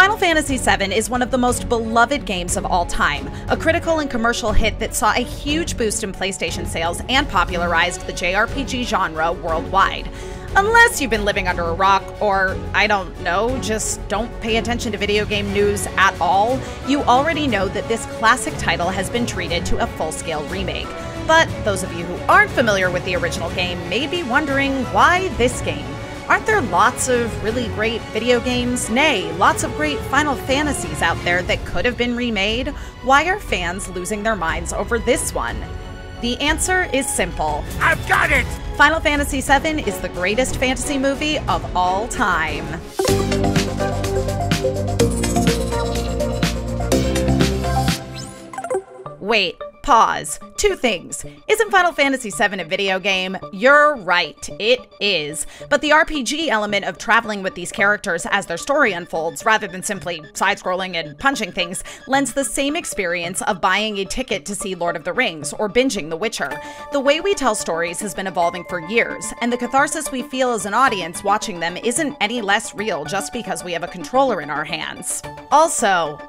Final Fantasy VII is one of the most beloved games of all time, a critical and commercial hit that saw a huge boost in PlayStation sales and popularized the JRPG genre worldwide. Unless you've been living under a rock or, I don't know, just don't pay attention to video game news at all, you already know that this classic title has been treated to a full-scale remake. But those of you who aren't familiar with the original game may be wondering, why this game? Aren't there lots of really great video games, nay, lots of great Final Fantasies out there that could have been remade? Why are fans losing their minds over this one? The answer is simple. I've got it! Final Fantasy VII is the greatest fantasy movie of all time. Wait. Pause. Two things. Isn't Final Fantasy VII a video game? You're right, it is. But the RPG element of traveling with these characters as their story unfolds, rather than simply side-scrolling and punching things, lends the same experience of buying a ticket to see Lord of the Rings or binging The Witcher. The way we tell stories has been evolving for years, and the catharsis we feel as an audience watching them isn't any less real just because we have a controller in our hands. Also,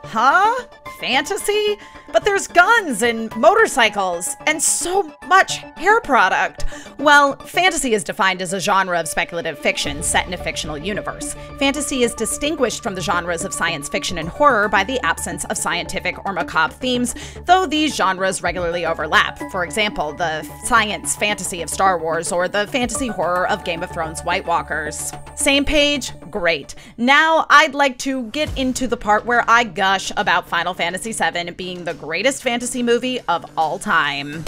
fantasy? But there's guns and motorcycles and so much hair product. Well, fantasy is defined as a genre of speculative fiction set in a fictional universe. Fantasy is distinguished from the genres of science fiction and horror by the absence of scientific or macabre themes, though these genres regularly overlap. For example, the science fantasy of Star Wars or the fantasy horror of Game of Thrones White Walkers. Same page? Great. Now I'd like to get into the part where I gush about Final Fantasy VII being the greatest fantasy movie of all time.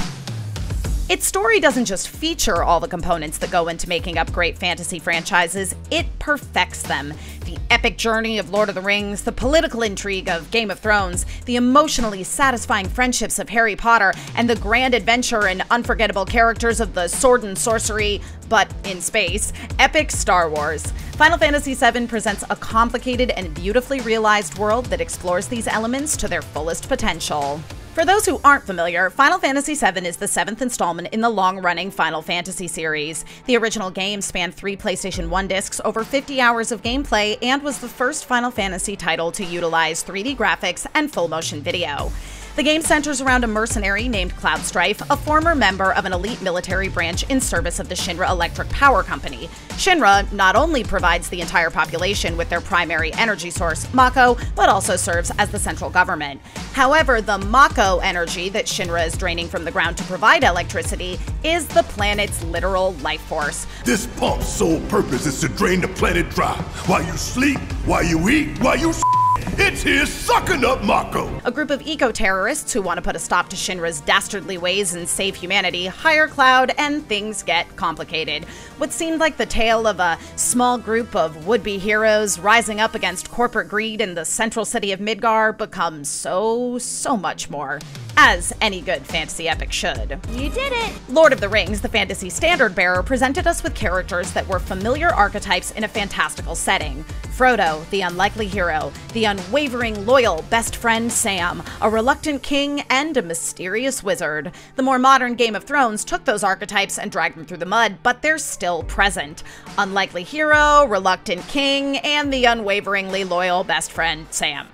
Its story doesn't just feature all the components that go into making up great fantasy franchises, it perfects them. The epic journey of Lord of the Rings, the political intrigue of Game of Thrones, the emotionally satisfying friendships of Harry Potter, and the grand adventure and unforgettable characters of the sword and sorcery, but in space, epic Star Wars. Final Fantasy VII presents a complicated and beautifully realized world that explores these elements to their fullest potential. For those who aren't familiar, Final Fantasy VII is the 7th installment in the long-running Final Fantasy series. The original game spanned 3 PlayStation 1 discs, over 50 hours of gameplay, and was the first Final Fantasy title to utilize 3D graphics and full-motion video. The game centers around a mercenary named Cloud Strife, a former member of an elite military branch in service of the Shinra Electric Power Company. Shinra not only provides the entire population with their primary energy source, Mako, but also serves as the central government. However, the Mako energy that Shinra is draining from the ground to provide electricity is the planet's literal life force. This pump's sole purpose is to drain the planet dry. While you sleep, while you eat, while you it's here sucking up Mako! A group of eco-terrorists who want to put a stop to Shinra's dastardly ways and save humanity hire Cloud, and things get complicated. What seemed like the tale of a small group of would-be heroes rising up against corporate greed in the central city of Midgar becomes so much more. As any good fantasy epic should. You did it! Lord of the Rings, the fantasy standard-bearer, presented us with characters that were familiar archetypes in a fantastical setting. Frodo, the unlikely hero, the unwavering, loyal best friend Sam, a reluctant king, and a mysterious wizard. The more modern Game of Thrones took those archetypes and dragged them through the mud, but they're still present. Unlikely hero, reluctant king, and the unwaveringly loyal best friend Sam.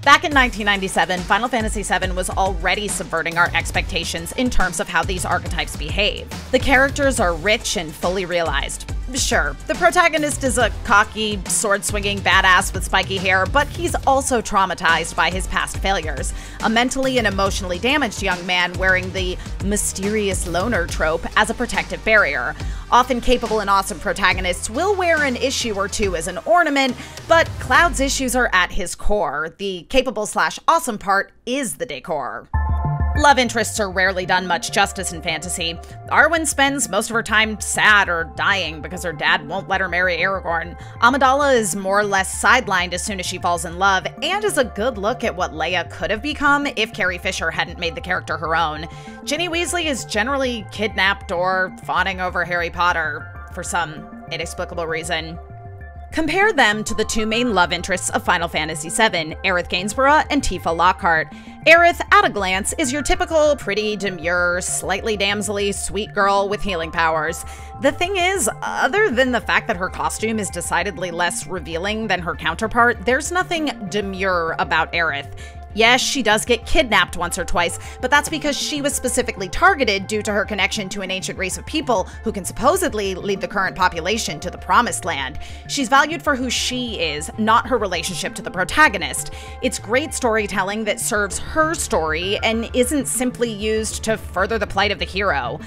Back in 1997, Final Fantasy VII was already subverting our expectations in terms of how these archetypes behave. The characters are rich and fully realized. Sure, the protagonist is a cocky, sword-swinging badass with spiky hair, but he's also traumatized by his past failures. A mentally and emotionally damaged young man wearing the mysterious loner trope as a protective barrier. Often capable and awesome protagonists will wear an issue or two as an ornament, but Cloud's issues are at his core. The capable/awesome part is the decor. Love interests are rarely done much justice in fantasy. Arwen spends most of her time sad or dying because her dad won't let her marry Aragorn. Amidala is more or less sidelined as soon as she falls in love, and is a good look at what Leia could have become if Carrie Fisher hadn't made the character her own. Ginny Weasley is generally kidnapped or fawning over Harry Potter for some inexplicable reason. Compare them to the two main love interests of Final Fantasy VII, Aerith Gainsborough and Tifa Lockhart. Aerith, at a glance, is your typical pretty, demure, slightly damsel-y, sweet girl with healing powers. The thing is, other than the fact that her costume is decidedly less revealing than her counterpart, there's nothing demure about Aerith. Yes, she does get kidnapped once or twice, but that's because she was specifically targeted due to her connection to an ancient race of people who can supposedly lead the current population to the Promised Land. She's valued for who she is, not her relationship to the protagonist. It's great storytelling that serves her story and isn't simply used to further the plight of the hero.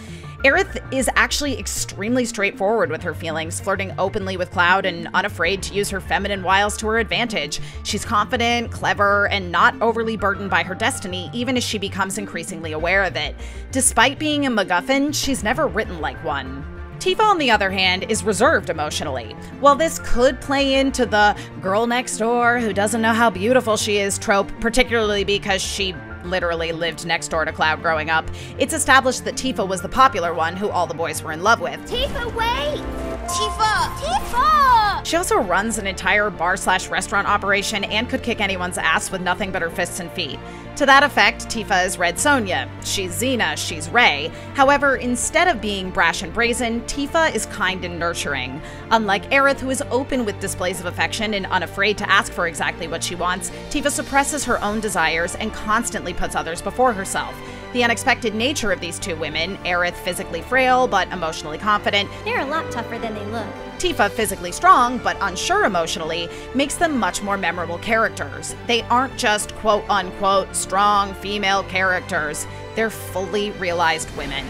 Aerith is actually extremely straightforward with her feelings, flirting openly with Cloud and unafraid to use her feminine wiles to her advantage. She's confident, clever, and not overly burdened by her destiny, even as she becomes increasingly aware of it. Despite being a MacGuffin, she's never written like one. Tifa, on the other hand, is reserved emotionally. While this could play into the girl next door who doesn't know how beautiful she is trope, particularly because she literally lived next door to Cloud growing up, it's established that Tifa was the popular one who all the boys were in love with. Tifa, wait! Tifa! Tifa! She also runs an entire bar/restaurant operation and could kick anyone's ass with nothing but her fists and feet. To that effect, Tifa is Red Sonja, she's Xena, she's Rey. However, instead of being brash and brazen, Tifa is kind and nurturing. Unlike Aerith, who is open with displays of affection and unafraid to ask for exactly what she wants, Tifa suppresses her own desires and constantly puts others before herself. The unexpected nature of these two women, Aerith physically frail but emotionally confident, they're a lot tougher than they look. Tifa physically strong but unsure emotionally, makes them much more memorable characters. They aren't just quote-unquote strong female characters, they're fully realized women.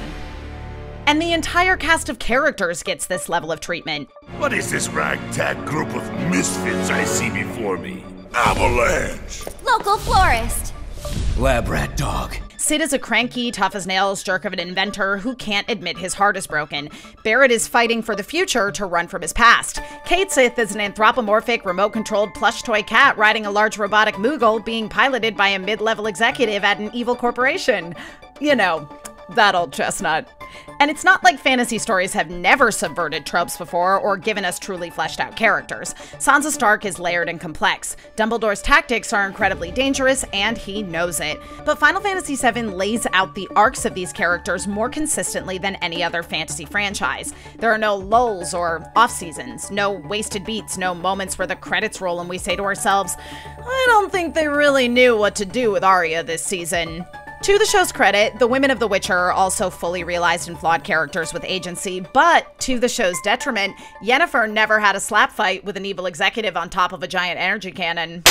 And the entire cast of characters gets this level of treatment. What is this ragtag group of misfits I see before me? Avalanche! Local florist! Lab rat dog. Cid is a cranky, tough-as-nails jerk of an inventor who can't admit his heart is broken. Barrett is fighting for the future to run from his past. Cait Sith is an anthropomorphic, remote-controlled plush toy cat riding a large robotic Moogle being piloted by a mid-level executive at an evil corporation. You know, that old chestnut. And it's not like fantasy stories have never subverted tropes before or given us truly fleshed out characters. Sansa Stark is layered and complex. Dumbledore's tactics are incredibly dangerous, and he knows it. But Final Fantasy VII lays out the arcs of these characters more consistently than any other fantasy franchise. There are no lulls or off-seasons, no wasted beats, no moments where the credits roll and we say to ourselves, I don't think they really knew what to do with Arya this season. To the show's credit, the women of The Witcher are also fully realized and flawed characters with agency, but to the show's detriment, Yennefer never had a slap fight with an evil executive on top of a giant energy cannon.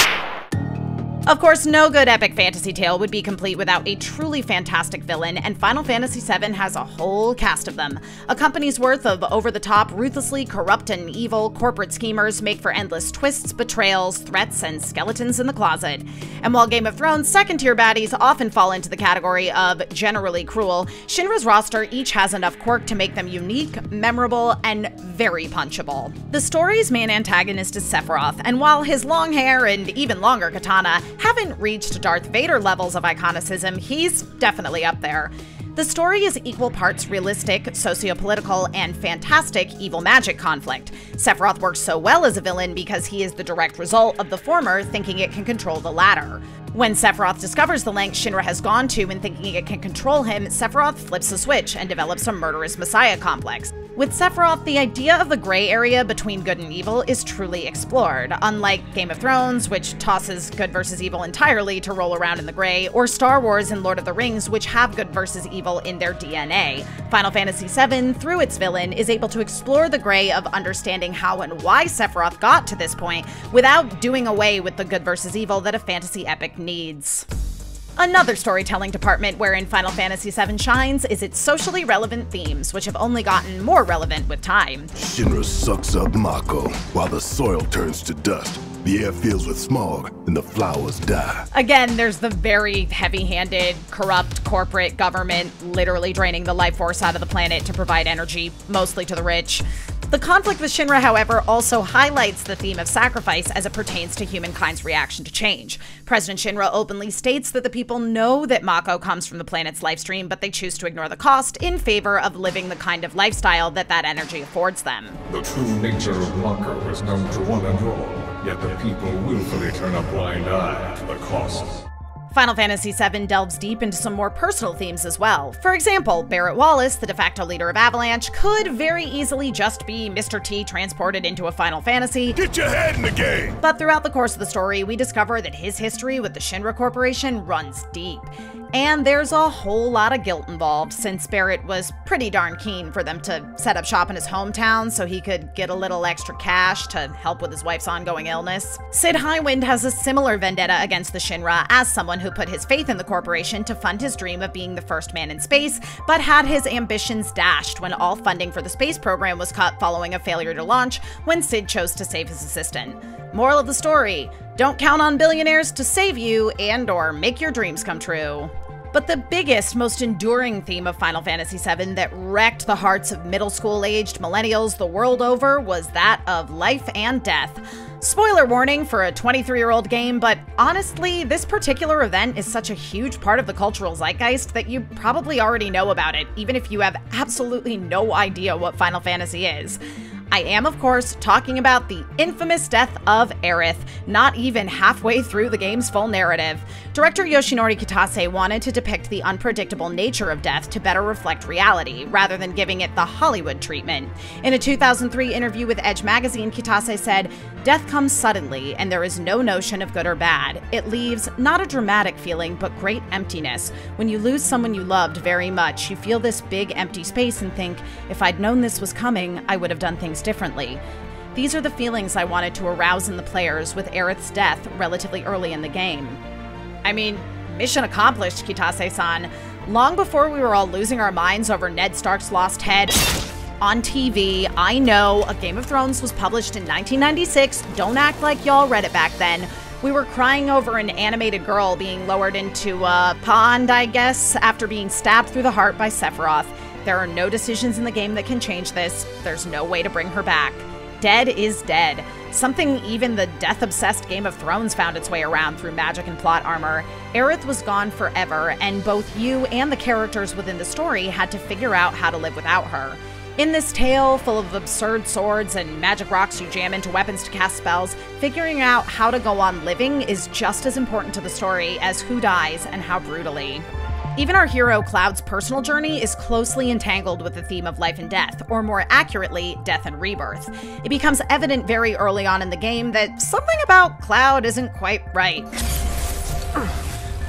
Of course, no good epic fantasy tale would be complete without a truly fantastic villain, and Final Fantasy VII has a whole cast of them. A company's worth of over-the-top, ruthlessly corrupt and evil corporate schemers make for endless twists, betrayals, threats, and skeletons in the closet. And while Game of Thrones' second-tier baddies often fall into the category of generally cruel, Shinra's roster each has enough quirk to make them unique, memorable, and very punchable. The story's main antagonist is Sephiroth, and while his long hair and even longer katana haven't reached Darth Vader levels of iconicism, he's definitely up there. The story is equal parts realistic, socio-political, and fantastic evil magic conflict. Sephiroth works so well as a villain because he is the direct result of the former thinking it can control the latter. When Sephiroth discovers the length Shinra has gone to in thinking it can control him, Sephiroth flips a switch and develops a murderous messiah complex. With Sephiroth, the idea of the gray area between good and evil is truly explored, unlike Game of Thrones, which tosses good versus evil entirely to roll around in the gray, or Star Wars and Lord of the Rings, which have good versus evil in their DNA. Final Fantasy VII, through its villain, is able to explore the gray of understanding how and why Sephiroth got to this point without doing away with the good versus evil that a fantasy epic needs. Another storytelling department wherein Final Fantasy VII shines is its socially relevant themes, which have only gotten more relevant with time. Shinra sucks up Mako, while the soil turns to dust. The air fills with smog, and the flowers die. Again, there's the very heavy-handed, corrupt corporate government literally draining the life force out of the planet to provide energy, mostly to the rich. The conflict with Shinra, however, also highlights the theme of sacrifice as it pertains to humankind's reaction to change. President Shinra openly states that the people know that Mako comes from the planet's lifestream, but they choose to ignore the cost in favor of living the kind of lifestyle that energy affords them. The true nature of Mako is known to one and all, yet the people willfully turn a blind eye to the cost. Final Fantasy VII delves deep into some more personal themes as well. For example, Barrett Wallace, the de facto leader of Avalanche, could very easily just be Mr. T transported into a Final Fantasy. Get your head in the game! But throughout the course of the story, we discover that his history with the Shinra Corporation runs deep. And there's a whole lot of guilt involved, since Barrett was pretty darn keen for them to set up shop in his hometown so he could get a little extra cash to help with his wife's ongoing illness. Sid Highwind has a similar vendetta against the Shinra as someone who put his faith in the corporation to fund his dream of being the first man in space, but had his ambitions dashed when all funding for the space program was cut following a failure to launch when Sid chose to save his assistant. Moral of the story: don't count on billionaires to save you and/or make your dreams come true. But the biggest, most enduring theme of Final Fantasy VII that wrecked the hearts of middle school-aged millennials the world over was that of life and death. Spoiler warning for a 23-year-old game, but honestly, this particular event is such a huge part of the cultural zeitgeist that you probably already know about it, even if you have absolutely no idea what Final Fantasy is. I am, of course, talking about the infamous death of Aerith, not even halfway through the game's full narrative. Director Yoshinori Kitase wanted to depict the unpredictable nature of death to better reflect reality, rather than giving it the Hollywood treatment. In a 2003 interview with Edge magazine, Kitase said, "Death comes suddenly, and there is no notion of good or bad. It leaves not a dramatic feeling, but great emptiness. When you lose someone you loved very much, you feel this big empty space and think, if I'd known this was coming, I would have done things differently." These are the feelings I wanted to arouse in the players with Aerith's death relatively early in the game. I mean, mission accomplished, Kitase-san. Long before we were all losing our minds over Ned Stark's lost head on TV, I know A Game of Thrones was published in 1996. Don't act like y'all read it back then. We were crying over an animated girl being lowered into a pond, I guess, after being stabbed through the heart by Sephiroth. There are no decisions in the game that can change this. There's no way to bring her back. Dead is dead. Something even the death-obsessed Game of Thrones found its way around through magic and plot armor. Aerith was gone forever, and both you and the characters within the story had to figure out how to live without her. In this tale, full of absurd swords and magic rocks you jam into weapons to cast spells, figuring out how to go on living is just as important to the story as who dies and how brutally. Even our hero Cloud's personal journey is closely entangled with the theme of life and death, or more accurately, death and rebirth. It becomes evident very early on in the game that something about Cloud isn't quite right.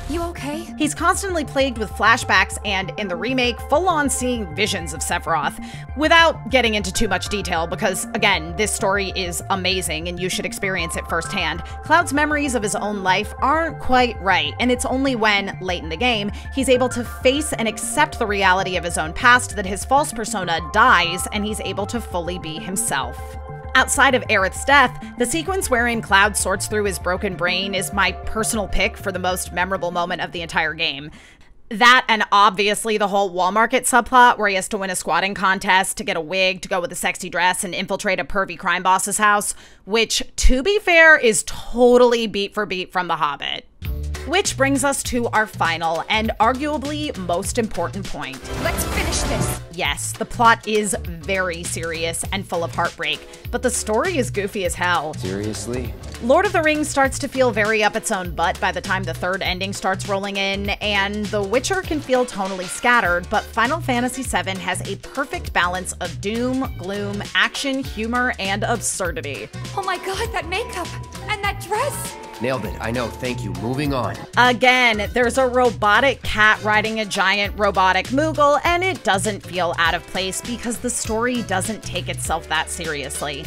You okay? He's constantly plagued with flashbacks and, in the remake, full-on seeing visions of Sephiroth. Without getting into too much detail, because, again, this story is amazing and you should experience it firsthand, Cloud's memories of his own life aren't quite right, and it's only when, late in the game, he's able to face and accept the reality of his own past that his false persona dies and he's able to fully be himself. Outside of Aerith's death, the sequence wherein Cloud sorts through his broken brain is my personal pick for the most memorable moment of the entire game. That, and obviously the whole Wall Market subplot where he has to win a squatting contest to get a wig to go with a sexy dress and infiltrate a pervy crime boss's house, which, to be fair, is totally beat for beat from The Hobbit. Which brings us to our final and arguably most important point. Let's finish this. Yes, the plot is very serious and full of heartbreak, but the story is goofy as hell. Seriously? Lord of the Rings starts to feel very up its own butt by the time the third ending starts rolling in, and The Witcher can feel tonally scattered, but Final Fantasy VII has a perfect balance of doom, gloom, action, humor, and absurdity. Oh my god, that makeup! And that dress! Nailed it, I know, thank you. Moving on. Again, there's a robotic cat riding a giant robotic Moogle, and it doesn't feel out of place because the story doesn't take itself that seriously.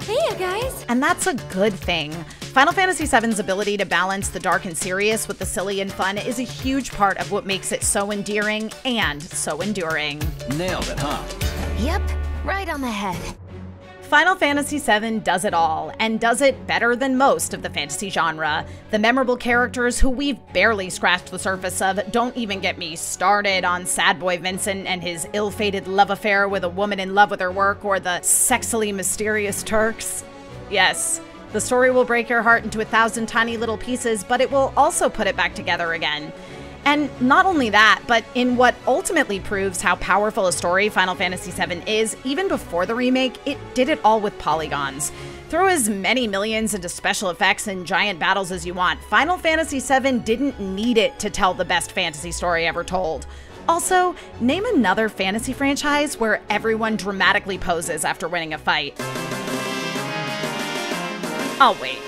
Hey, you guys! And that's a good thing. Final Fantasy VII's ability to balance the dark and serious with the silly and fun is a huge part of what makes it so endearing and so enduring. Nailed it, huh? Yep, right on the head. Final Fantasy VII does it all, and does it better than most of the fantasy genre. The memorable characters who we've barely scratched the surface of. Don't even get me started on Sad Boy Vincent and his ill-fated love affair with a woman in love with her work, or the sexily mysterious Turks. Yes, the story will break your heart into 1,000 tiny little pieces, but it will also put it back together again. And not only that, but in what ultimately proves how powerful a story Final Fantasy VII is, even before the remake, it did it all with polygons. Throw as many millions into special effects and giant battles as you want, Final Fantasy VII didn't need it to tell the best fantasy story ever told. Also, name another fantasy franchise where everyone dramatically poses after winning a fight. Oh wait,